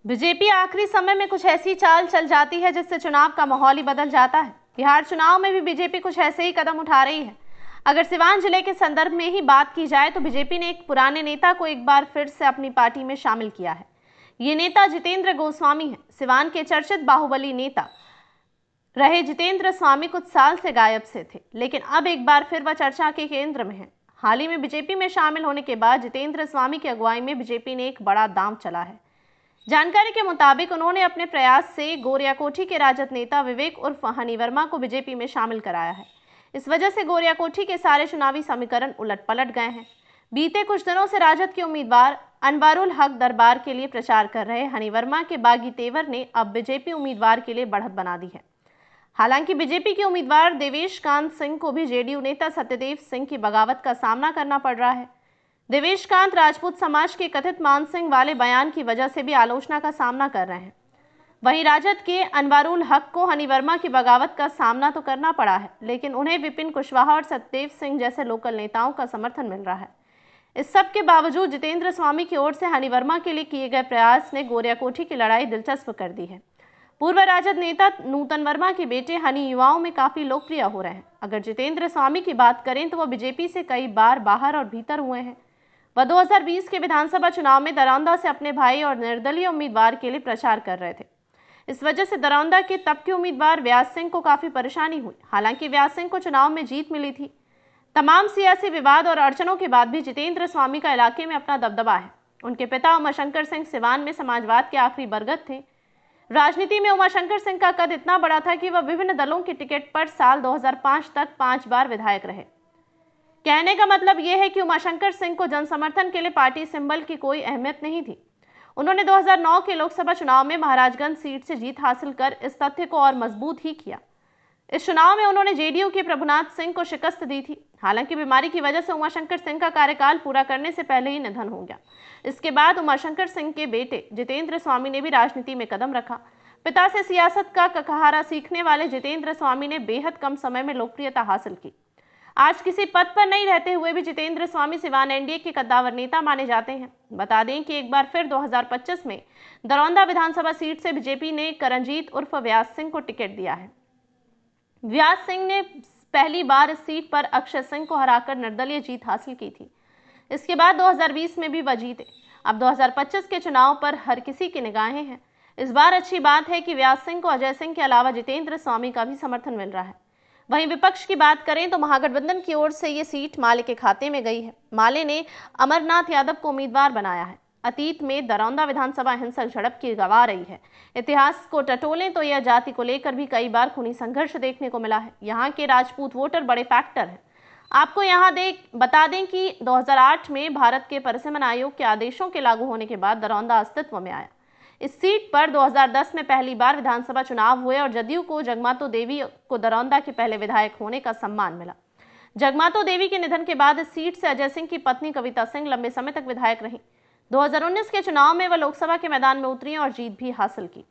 BJP आखिरी समय में कुछ ऐसी चाल चल जाती है जिससे चुनाव का माहौल ही बदल जाता है। बिहार चुनाव में भी बीजेपी कुछ ऐसे ही कदम उठा रही है। अगर सिवान जिले के संदर्भ में ही बात की जाए तो बीजेपी ने एक पुराने नेता को एक बार फिर से अपनी पार्टी में शामिल किया है। ये नेता जितेंद्र गोस्वामी है। सिवान के चर्चित बाहुबली नेता रहे जितेंद्र स्वामी कुछ साल से गायब से थे, लेकिन अब एक बार फिर वह चर्चा के केंद्र में है। हाल ही में बीजेपी में शामिल होने के बाद जितेंद्र स्वामी की अगुवाई में बीजेपी ने एक बड़ा दांव चला है। जानकारी के मुताबिक उन्होंने अपने प्रयास से गोरियाकोठी के राजद नेता विवेक उर्फ हनी वर्मा को बीजेपी में शामिल कराया है। इस वजह से गोरियाकोठी के सारे चुनावी समीकरण उलट पलट गए हैं। बीते कुछ दिनों से राजद के उम्मीदवार अनवारुल हक दरबार के लिए प्रचार कर रहे हनी वर्मा के बागी तेवर ने अब बीजेपी उम्मीदवार के लिए बढ़त बना दी है। हालांकि बीजेपी के उम्मीदवार देवेश कांत सिंह को भी जेडीयू नेता सत्यदेव सिंह की बगावत का सामना करना पड़ रहा है। देवेश कांत राजपूत समाज के कथित मान सिंह वाले बयान की वजह से भी आलोचना का सामना कर रहे हैं। वहीं राजद के अनवारुल हक को हनी वर्मा की बगावत का सामना तो करना पड़ा है, लेकिन उन्हें विपिन कुशवाहा और सत्यदेव सिंह जैसे लोकल नेताओं का समर्थन मिल रहा है। इस सब के बावजूद जितेंद्र स्वामी की ओर से हनी वर्मा के लिए किए गए प्रयास ने गोरियाकोठी की लड़ाई दिलचस्प कर दी है। पूर्व राजद नेता नूतन वर्मा के बेटे हनी युवाओं में काफी लोकप्रिय हो रहे हैं। अगर जितेंद्र स्वामी की बात करें तो वह बीजेपी से कई बार बाहर और भीतर हुए हैं। वह 2020 के विधानसभा चुनाव में दरौंदा से अपने भाई और निर्दलीय उम्मीदवार के लिए प्रचार कर रहे थे। इस वजह से दरौंदा के तब के उम्मीदवार व्यास सिंह को काफी परेशानी हुई। हालांकि व्यास सिंह को चुनाव में जीत मिली थी। तमाम सियासी विवाद और अड़चनों के बाद भी जितेंद्र स्वामी का इलाके में अपना दबदबा है। उनके पिता उमाशंकर सिंह सिवान में समाजवाद के आखिरी बरगद थे। राजनीति में उमाशंकर सिंह का कद इतना बड़ा था कि वह विभिन्न दलों की टिकट पर साल 2005 तक 5 बार विधायक रहे। कहने का मतलब यह है कि उमाशंकर सिंह को जनसमर्थन के लिए पार्टी सिंबल की कोई अहमियत नहीं थी। उन्होंने 2009 के लोकसभा चुनाव में महाराजगंज सीट से जीत हासिल कर इस तथ्य को और मजबूत ही किया। इस चुनाव में उन्होंने जेडीयू के प्रभुनाथ सिंह को शिकस्त दी थी। हालांकि बीमारी की वजह से उमाशंकर सिंह का कार्यकाल पूरा करने से पहले ही निधन हो गया। इसके बाद उमाशंकर सिंह के बेटे जितेंद्र स्वामी ने भी राजनीति में कदम रखा। पिता से सियासत का ककहारा सीखने वाले जितेंद्र स्वामी ने बेहद कम समय में लोकप्रियता हासिल की। आज किसी पद पर नहीं रहते हुए भी जितेंद्र स्वामी सिवान एनडीए के कद्दावर नेता माने जाते हैं। बता दें कि एक बार फिर 2025 में दरौंदा विधानसभा सीट से बीजेपी ने करणजीत उर्फ व्यास सिंह को टिकट दिया है। व्यास सिंह ने पहली बार इस सीट पर अक्षय सिंह को हराकर निर्दलीय जीत हासिल की थी। इसके बाद 2020 में भी वह जीते। अब 2025 के चुनाव पर हर किसी की निगाहें हैं। इस बार अच्छी बात है कि व्यास सिंह को अजय सिंह के अलावा जितेंद्र स्वामी का भी समर्थन मिल रहा है। वहीं विपक्ष की बात करें तो महागठबंधन की ओर से ये सीट माले के खाते में गई है। माले ने अमरनाथ यादव को उम्मीदवार बनाया है। अतीत में दरौंदा विधानसभा हिंसक झड़प की गवाह रही है। इतिहास को टटोलें तो यह जाति को लेकर भी कई बार खूनी संघर्ष देखने को मिला है। यहाँ के राजपूत वोटर बड़े फैक्टर हैं। आपको बता दें कि 2008 में भारत के परिसीमन आयोग के आदेशों के लागू होने के बाद दरौंदा अस्तित्व में आया। इस सीट पर 2010 में पहली बार विधानसभा चुनाव हुए और जदयू को जगमातो देवी को दरौंदा के पहले विधायक होने का सम्मान मिला। जगमातो देवी के निधन के बाद इस सीट से अजय सिंह की पत्नी कविता सिंह लंबे समय तक विधायक रहीं। 2019 के चुनाव में वह लोकसभा के मैदान में उतरी और जीत भी हासिल की।